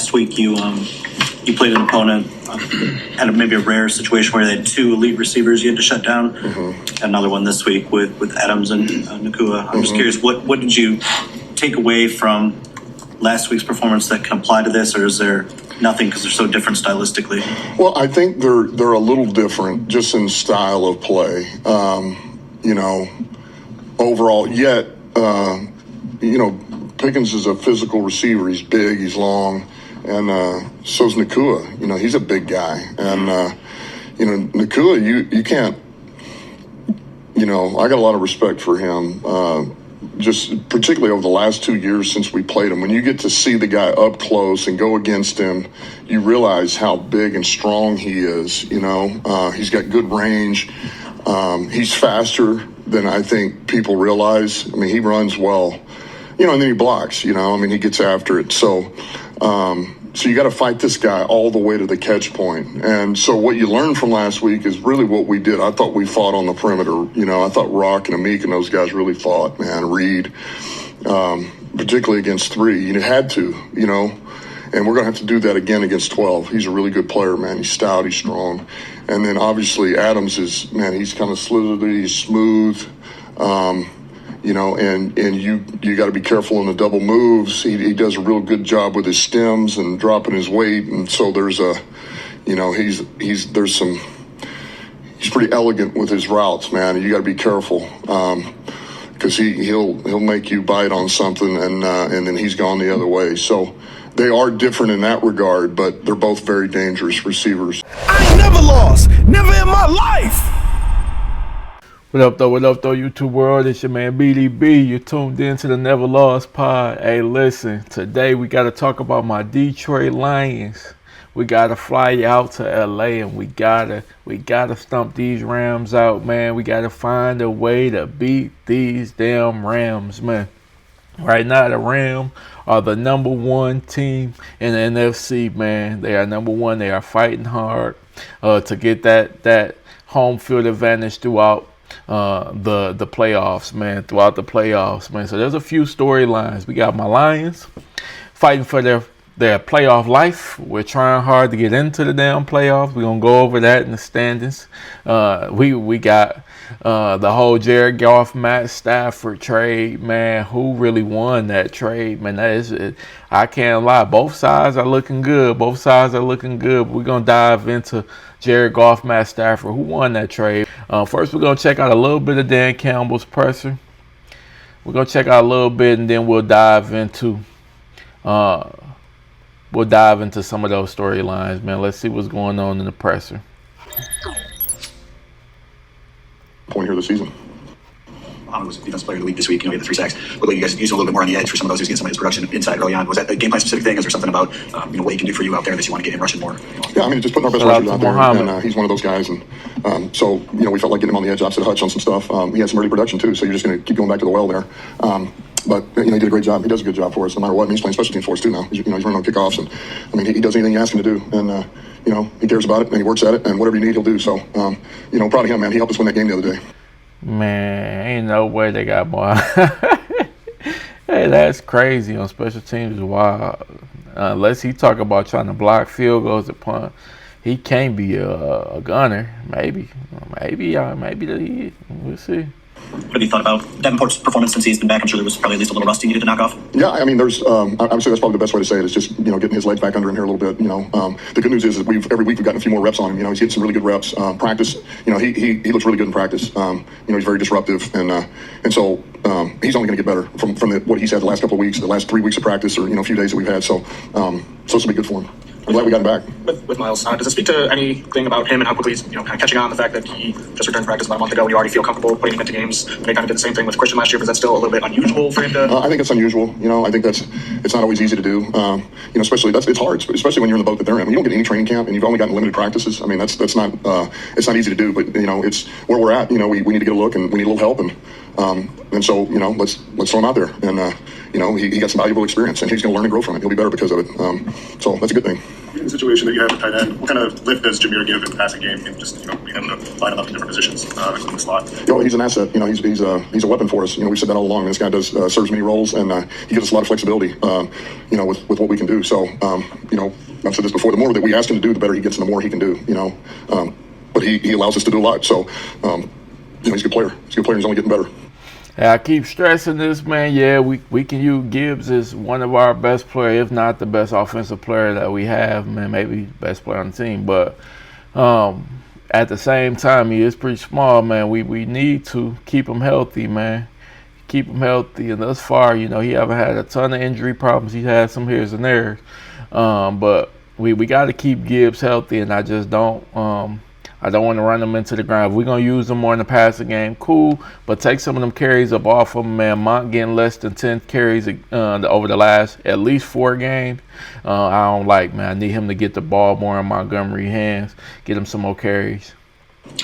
last week you played an opponent, had maybe a rare situation where they had two elite receivers you had to shut down. Another one this week with Adams and Nakua. I'm just curious, what did you take away from last week's performance that can apply to this, or is there nothing because they're so different stylistically? Well, I think they're a little different just in style of play. Overall, yet, Pickens is a physical receiver. He's big, he's long, and so's Nakua. He's a big guy. And, Nakua, you can't, I got a lot of respect for him. Just particularly over the last 2 years since we played him, when you get to see the guy up close and go against him, you realize how big and strong he is. He's got good range. He's faster than I think people realize. I mean, he runs well, and then he blocks, he gets after it. So you got to fight this guy all the way to the catch point. And so what you learned from last week is really what we did. I thought we fought on the perimeter. I thought Rock and Amik and those guys really fought, man. Reed, particularly against 3. You had to, and we're going to have to do that again against 12. He's a really good player, man. He's stout, he's strong. And then obviously Adams is, man, he's kind of slithery, he's smooth. And you got to be careful in the double moves. He does a real good job with his stems and dropping his weight. And so there's he's pretty elegant with his routes, man. And you got to be careful because he'll make you bite on something and then he's gone the other way. So they are different in that regard, but they're both very dangerous receivers. I ain't never lost, never in my life. What up, though, YouTube world? It's your man, BDB. You're tuned in to the NevaLoss pod. Hey, listen, today we got to talk about my Detroit Lions. We got to fly out to LA, and we gotta stump these Rams out, man. We got to find a way to beat these damn Rams, man. Right now, the Rams are the #1 team in the NFC, man. They are #1. They are fighting hard to get that home field advantage throughout the playoffs, man. So there's a few storylines. We got my Lions fighting for their playoff life. We're trying hard to get into the damn playoffs. We're gonna go over that in the standings. We got the whole Jared Goff, Matt Stafford trade, man. Who really won that trade, man? That is it. I can't lie. Both sides are looking good. We're gonna dive into Jared Goff, Matt Stafford. Who won that trade? First, we're gonna check out a little bit of Dan Campbell's presser. We're gonna check out a little bit, and then we'll dive into some of those storylines, man. Let's see what's going on in the presser. Point here this season. Muhammad was defensive player of the week this week. He had the 3 sacks. Looked like you guys used a little bit more on the edge for some of those. He was getting some of his production inside early on. Was that a game plan specific thing? Is there something about what he can do for you out there that you want to get him rushing more? Yeah, I mean, just putting our best rushers out there, and he's one of those guys. And so we felt like getting him on the edge opposite Hutch on some stuff. He had some early production too, so you're just going to keep going back to the well there. But he did a great job. He does a good job for us, no matter what. And he's playing special teams for us too now. He's running on kickoffs, and he does anything you ask him to do. And he cares about it, and he works at it, and whatever you need, he'll do. So proud of him, man. He helped us win that game the other day. Man, ain't no way they got more. Hey, that's crazy on special teams. Is wild. Unless he talk about trying to block field goals to punt, he can't be a gunner. Maybe we'll see. What have you thought about Davenport's performance since he's been back? I'm sure there was probably at least a little rust he needed to knock off. Yeah, I mean, there's. I would say that's probably the best way to say it is just getting his legs back under him here a little bit. The good news is that every week we've gotten a few more reps on him. He's getting some really good reps. Practice. He looks really good in practice. He's very disruptive, and so he's only going to get better from what he's had the last couple of weeks, the last 3 weeks of practice, or a few days that we've had. So this will be good for him. I'm glad we got him back. With Miles, does it speak to anything about him and how quickly he's kind of catching on, the fact that he just returned practice about a month ago and you already feel comfortable putting him into games? And they kind of did the same thing with Christian last year, but is that still a little bit unusual for him to? I think it's unusual. I think it's not always easy to do. Especially it's hard, especially when you're in the boat that they're in. When you don't get any training camp and you've only gotten limited practices. I mean, that's not it's not easy to do. But it's where we're at. We need to get a look and we need a little help. And And so, let's throw him out there. And, he got some valuable experience, and he's going to learn and grow from it. He'll be better because of it. So that's a good thing. In the situation that you have at tight end, what kind of lift does Jameer give in the passing game and just, being able to line him up in different positions, including the slot? He's an asset. He's a weapon for us. We've said that all along. This guy does serves many roles, and he gives us a lot of flexibility, with what we can do. So, I've said this before, the more that we ask him to do, the better he gets and the more he can do, but he allows us to do a lot. So, he's a good player. He's a good player. He's only getting better. I keep stressing this, man. Yeah, we can use Gibbs as one of our best players, if not the best offensive player that we have, man, maybe best player on the team. But at the same time, he is pretty small, man. We need to keep him healthy, man. Keep him healthy. And thus far, he haven't had a ton of injury problems. He had some here and there. But we got to keep Gibbs healthy, and I just don't I don't want to run them into the ground. If we're going to use them more in the passing game, cool. But take some of them carries up off of them, man. Mont getting less than 10 carries over the last at least 4 games. I don't like, man. I need him to get the ball more in Montgomery's hands. Get him some more carries.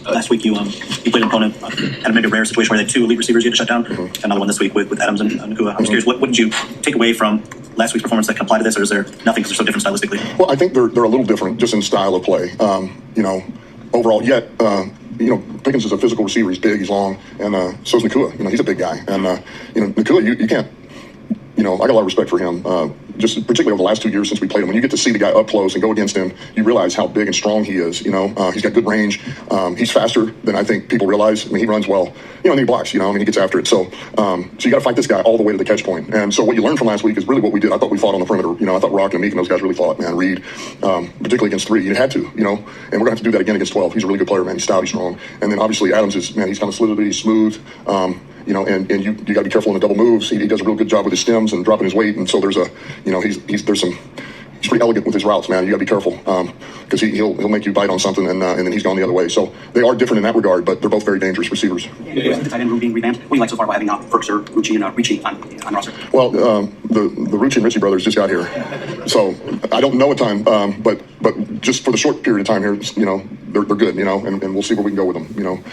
Last week you played an opponent, had maybe a rare situation where they had 2 elite receivers you had to shut down. Another one this week with Adams and Nakua. I'm just curious, what did you take away from last week's performance that can apply to this, or is there nothing because they're so different stylistically? Well, I think they're a little different just in style of play. Overall, yet, Pickens is a physical receiver. He's big, he's long, and so is Nakua. He's a big guy. And, Nakua, you can't, I got a lot of respect for him. Just particularly over the last 2 years since we played him. When you get to see the guy up close and go against him, you realize how big and strong he is. He's got good range. He's faster than I think people realize. He runs well. And he blocks. He gets after it. So you got to fight this guy all the way to the catch point. And so what you learned from last week is really what we did. I thought we fought on the perimeter. I thought Rock and Meek and those guys really fought. Man, Reed, particularly against 3, you had to. And we're gonna have to do that again against 12. He's a really good player, man. He's stout, he's strong. And then obviously Adams is, man, he's kind of slithery, he's smooth. And you got to be careful in the double moves. He does a real good job with his stems and dropping his weight. And so there's he's pretty elegant with his routes, man. You got to be careful because he'll make you bite on something and then he's gone the other way. So they are different in that regard, but they're both very dangerous receivers. The tight end room being revamped. What do you like so far about having Burks or Rucci and Ricci on roster? Well, the Rucci and Ritchie brothers just got here, so I don't know a ton, but just for the short period of time here, they're good, and we'll see where we can go with them.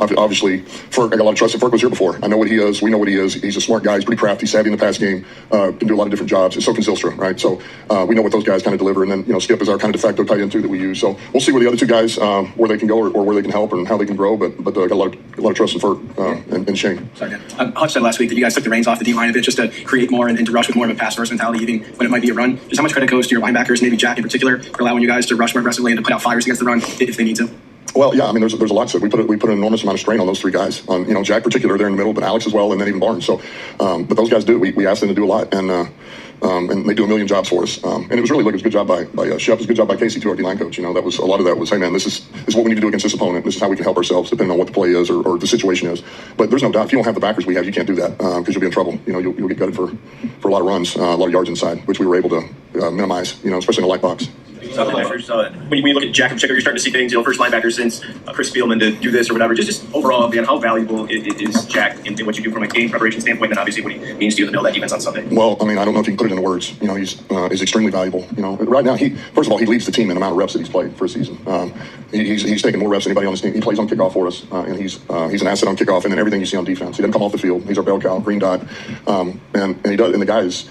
Obviously, Ferk, I got a lot of trust in Ferk. Was here before. I know what he is. We know what he is. He's a smart guy. He's pretty crafty, savvy in the pass game. Can do a lot of different jobs. And so can Zylstra, right? So we know what those guys kind of deliver. And then, Skip is our kind of de facto tight end too that we use. So we'll see where the other 2 guys, where they can go or where they can help and how they can grow. But I got a lot of trust in Ferk and Shane. Sorry, Hutch said last week that you guys took the reins off the D-line a bit just to create more and to rush with more of a pass-first mentality, even when it might be a run. Just how much credit goes to your linebackers, maybe Jack in particular, for allowing you guys to rush more aggressively and to put out fires against the run if they need to? Well, yeah, I mean, there's a lot said. We put an enormous amount of strain on those 3 guys. On Jack particular there in the middle, but Alex as well, and then even Barnes. So, but those guys do. We asked them to do a lot, and they do a million jobs for us. And it was really, it was a good job by Shep. It was a good job by Casey too, our D-line coach. That was a lot of that was, hey man, this is what we need to do against this opponent. This is how we can help ourselves, depending on what the play is or the situation is. But there's no doubt, if you don't have the backers we have, you can't do that because you'll be in trouble. You'll get gutted for a lot of runs, a lot of yards inside, which we were able to minimize. Especially in the light box. When you look at Jack in particular, you're starting to see things, first linebacker since Chris Spielman to do this or whatever. Just overall, man, how valuable is Jack in what you do from a game preparation standpoint, and obviously what he means to you in the middle of that defense on Sunday? Well, I mean, I don't know if you can put it into words. He's extremely valuable. Right now, first of all, he leads the team in the amount of reps that he's played for a season. He's taken more reps than anybody on his team. He plays on kickoff for us, and he's an asset on kickoff, and then everything you see on defense. He doesn't come off the field. He's our bell cow, green dot, and he does. And the guy is.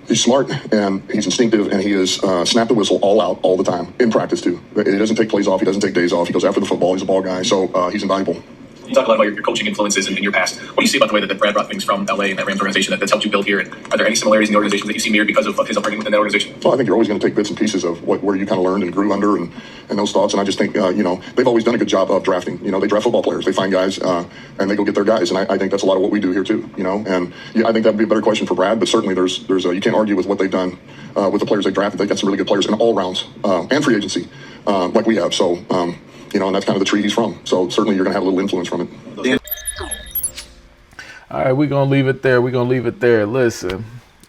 He's smart and he's instinctive and he is snap the whistle all out all the time in practice too. He doesn't take plays off. He doesn't take days off. He goes after the football. He's a ball guy. So he's invaluable. You talk a lot about your coaching influences in your past. What do you see about the way that Brad brought things from LA and that Rams organization that's helped you build here? And are there any similarities in the organization that you see mirrored because of his upbringing within that organization? Well, I think you're always going to take bits and pieces of where you kind of learned and grew under and those thoughts. And I just think, they've always done a good job of drafting. They draft football players. They find guys and they go get their guys. And I think that's a lot of what we do here too. And I think that would be a better question for Brad. But certainly there's you can't argue with what they've done with the players they drafted. They got some really good players in all rounds and free agency like we have. So, and that's kind of the tree he's from. So certainly you're going to have a little influence from it. All right, we're going to leave it there. Listen,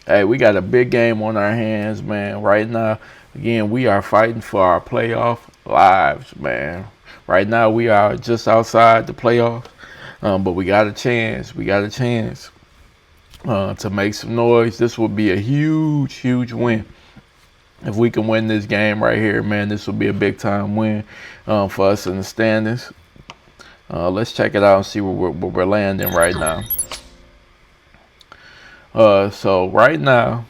hey, we got a big game on our hands, man. Right now, again, we are fighting for our playoff lives, man. Right now, we are just outside the playoffs, but we got a chance. To make some noise. This will be a huge, huge win. If we can win this game right here, man, this will be a big-time win for us in the standings. Let's check it out and see where we're landing right now. So right now,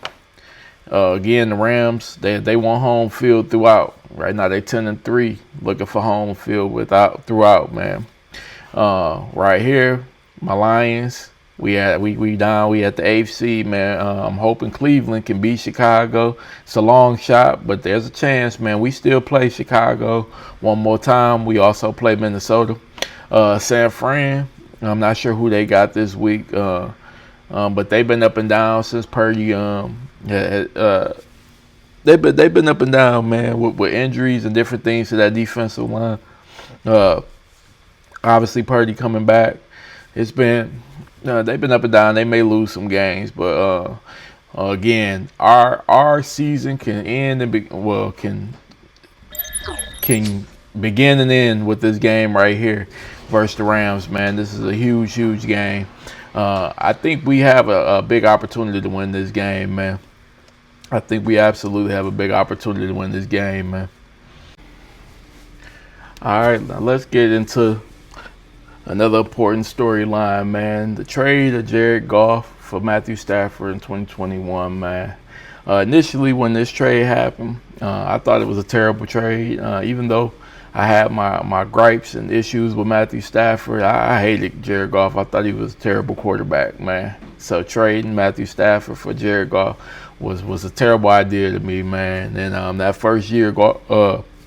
again, the Rams, they want home field throughout. Right now they 10-3, looking for home field throughout, man. Right here, my Lions, we at the 8th seed, man. I'm hoping Cleveland can beat Chicago. It's a long shot, but there's a chance, man. We still play Chicago one more time. We also play Minnesota. San Fran, I'm not sure who they got this week, but they've been up and down since Purdy. They've been up and down, man, with injuries and different things to that defensive line. Obviously, Purdy coming back. It's been they've been up and down. They may lose some games, but again, our season can end and can begin and end with this game right here versus the Rams, man. This is a huge game. I think we have a big opportunity to win this game, man. I think we absolutely have a big opportunity to win this game, man. All right, now let's get into another important storyline, man. The trade of Jared Goff for Matthew Stafford in 2021, man. Initially, when this trade happened, I thought it was a terrible trade. Even though I had my gripes and issues with Matthew Stafford, I hated Jared Goff. I thought he was a terrible quarterback, man. So trading Matthew Stafford for Jared Goff was a terrible idea to me, man. And that first year,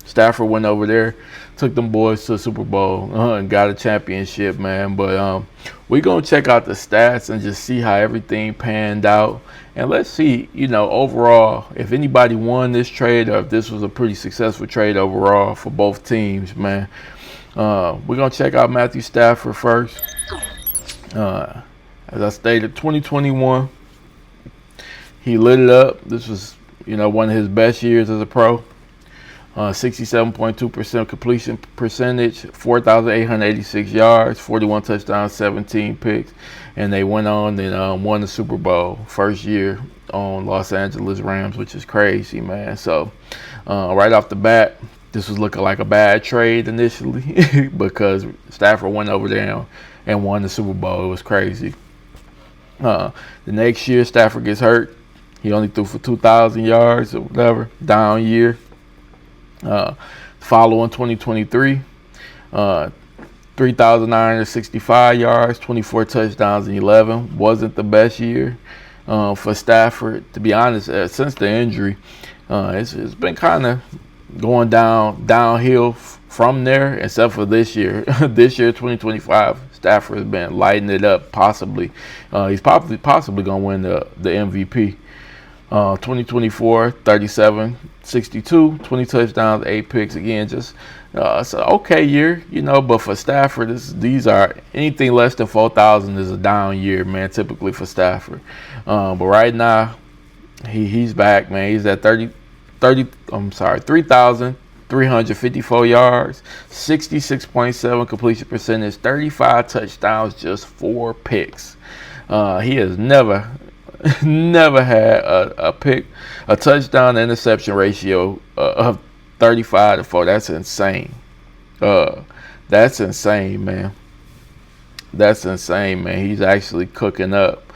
Stafford went over there, took them boys to the Super Bowl and got a championship, man. But we're going to check out the stats and just see how everything panned out. And let's see, overall, if anybody won this trade or if this was a pretty successful trade overall for both teams, man. We're going to check out Matthew Stafford first. As I stated, 2021, he lit it up. This was, one of his best years as a pro. 67.2% completion percentage, 4,886 yards, 41 touchdowns, 17 picks, and they went on and won the Super Bowl first year on Los Angeles Rams, which is crazy, man. So right off the bat, this was looking like a bad trade initially because Stafford went over there and won the Super Bowl. It was crazy. The next year, Stafford gets hurt. He only threw for 2,000 yards or whatever, down year. Following 2023, 3,965 yards, 24 touchdowns, and 11. Wasn't the best year for Stafford, to be honest. Since the injury, it's been kind of going downhill from there, except for this year. This year, 2025, Stafford has been lighting it up. Possibly, he's possibly going to win the MVP. 2024, 37, 62, 20 touchdowns, 8 picks. Again, just it's an okay year, but for Stafford, these are anything less than 4,000 is a down year, man, typically for Stafford. But right now, he's back, man. He's at 3,354 yards, 66.7 completion percentage, 35 touchdowns, just 4 picks. He has never had a touchdown to interception ratio of 35-4. That's insane. That's insane, man. That's insane, man. He's actually cooking up.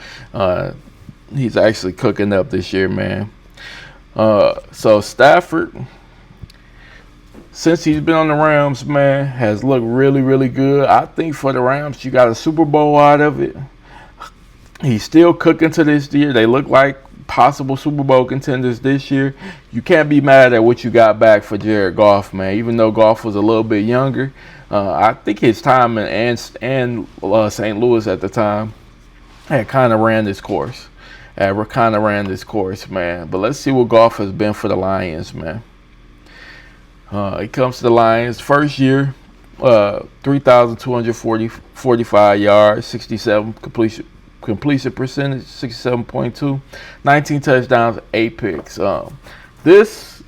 He's actually cooking up this year, man. So Stafford, since he's been on the Rams, man, has looked really good. I think for the Rams, you got a Super Bowl out of it. He's still cooking to this year. They look like possible Super Bowl contenders this year. You can't be mad at what you got back for Jared Goff, man. Even though Goff was a little bit younger, I think his time and St. Louis at the time had kind of ran this course. Man. But let's see what Goff has been for the Lions, man. He comes to the Lions first year, 3,245 yards, 67 completion percentage, 67.2, 19 touchdowns, 8 picks. These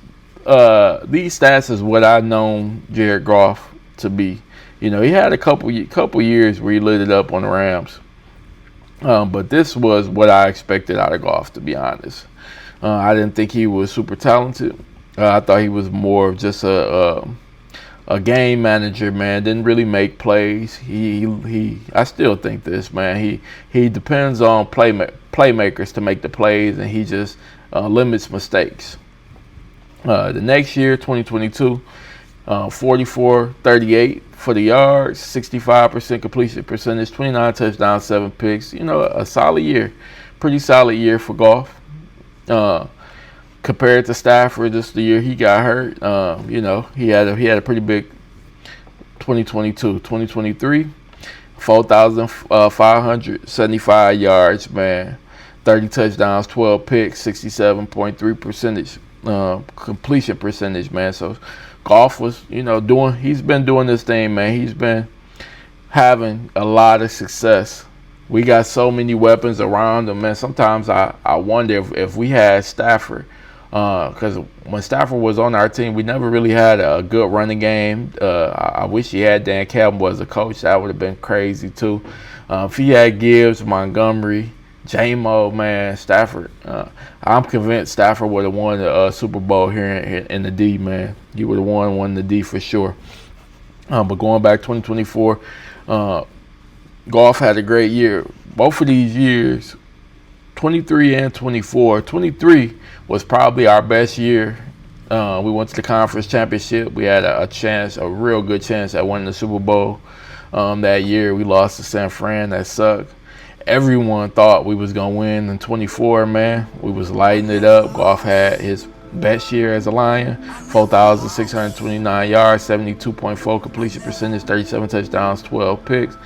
stats is what I known Jared Goff to be. He had a couple years where he lit it up on the Rams, but this was what I expected out of Goff, to be honest. I didn't think he was super talented. I thought he was more of just a a game manager, man. Didn't really make plays. I still think this, man. He depends on playmakers to make the plays, and he just limits mistakes. The next year, 2022, 44-38 for the yards, 65% completion percentage, 29 touchdowns, 7 picks. You know, a solid year, pretty solid year for Goff. Compared to Stafford, just the year he got hurt, you know, he had a pretty big 2022. 2023, 4,575 yards, man, 30 touchdowns, 12 picks, 67.3% completion percentage, man. So Goff was, you know, he's been doing this thing, man. He's been having a lot of success. We got so many weapons around him, man. Sometimes I wonder if we had Stafford, because when Stafford was on our team, we never really had a good running game. I wish he had Dan Campbell as a coach. That would have been crazy too. If he had Gibbs, Montgomery, J-Mo, man, Stafford, I'm convinced Stafford would have won the Super Bowl here in the D, man. He would have won the D for sure. But going back 2024, Goff had a great year. Both of these years, 23 and 24. 23 was probably our best year. We went to the conference championship. We had a real good chance at winning the Super Bowl. That year we lost to San Fran. That sucked. Everyone thought we was gonna win in 24, man. We was lighting it up. Goff had his best year as a Lion, 4,629 yards, 72.4 completion percentage, 37 touchdowns, 12 picks.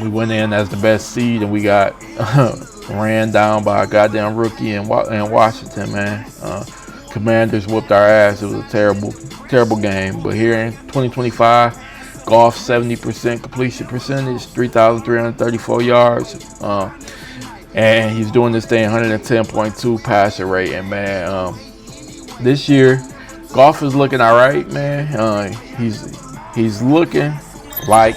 We went in as the best seed, and we got ran down by a goddamn rookie in Washington, man. Commanders whooped our ass. It was a terrible game. But here in 2025, Goff 70% completion percentage, 3,334 yards, and he's doing this thing 110.2 passer rate. And man, this year, Goff is looking all right, man. He's looking like,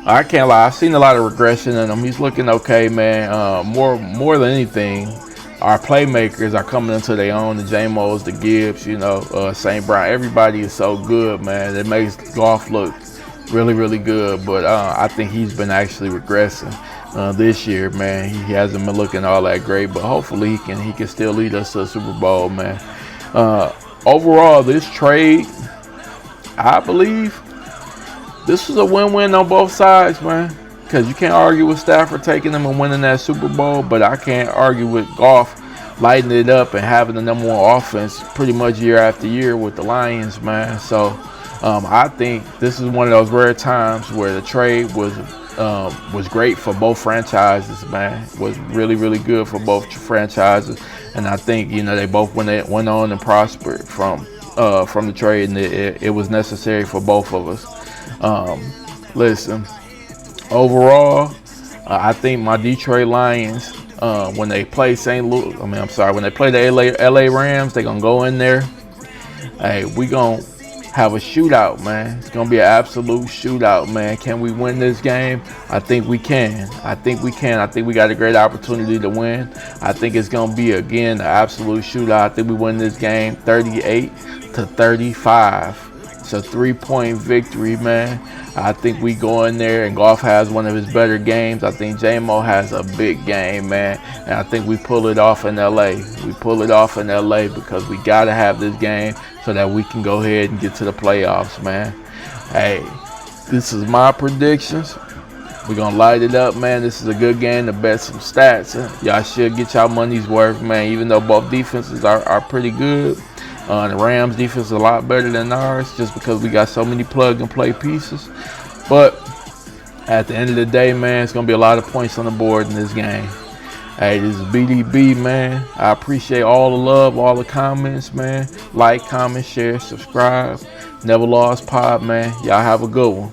I can't lie, I've seen a lot of regression in him. He's looking okay, man. More than anything, our playmakers are coming into their own. The J-Mos, the Gibbs, you know, St. Brown. Everybody is so good, man. It makes Goff look really, really good. But I think he's been actually regressing this year, man. He hasn't been looking all that great, but hopefully he can still lead us to a Super Bowl, man. Overall, this trade, I believe, this was a win-win on both sides, man. Because you can't argue with Stafford taking them and winning that Super Bowl, but I can't argue with Goff lighting it up and having the number one offense pretty much year after year with the Lions, man. So I think this is one of those rare times where the trade was great for both franchises, man. It was really, really good for both franchises, and I think, you know, they both went on and prospered from the trade, and it was necessary for both of us. Listen. Overall, I think my Detroit Lions, when they play when they play the LA Rams, they're going to go in there. Hey, we going to have a shootout, man. It's going to be an absolute shootout, man. Can we win this game? I think we can. I think we got a great opportunity to win. I think it's going to be, again, an absolute shootout. I think we win this game 38-35. It's a 3-point victory, man. I think we go in there and Goff has one of his better games. I think J-Mo has a big game, man. And I think we pull it off in LA. We pull it off in LA because we got to have this game so that we can go ahead and get to the playoffs, man. Hey, this is my predictions. We're going to light it up, man. This is a good game to bet some stats. Y'all should get y'all money's worth, man, even though both defenses are pretty good. The Rams defense is a lot better than ours just because we got so many plug-and-play pieces. But at the end of the day, man, it's going to be a lot of points on the board in this game. Hey, this is BDB, man. I appreciate all the love, all the comments, man. Like, comment, share, subscribe. NevaLoss Pod, man. Y'all have a good one.